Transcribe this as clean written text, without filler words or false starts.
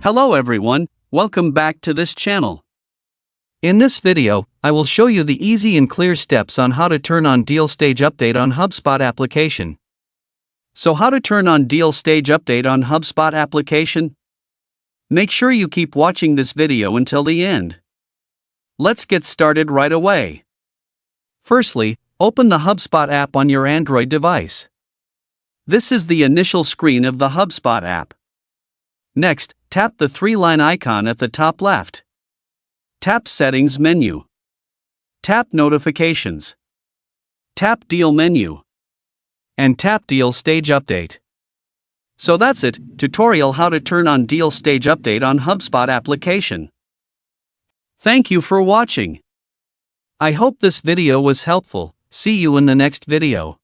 Hello everyone, welcome back to this channel. In this video, I will show you the easy and clear steps on how to turn on Deal Stage Update on HubSpot application. So how to turn on Deal Stage Update on HubSpot application? Make sure you keep watching this video until the end. Let's get started right away. Firstly, open the HubSpot app on your Android device. This is the initial screen of the HubSpot app. Next, tap the three-line icon at the top left. Tap Settings menu. Tap Notifications. Tap Deal menu. And tap Deal Stage Update. So that's it, tutorial how to turn on Deal Stage Update on HubSpot application. Thank you for watching. I hope this video was helpful. See you in the next video.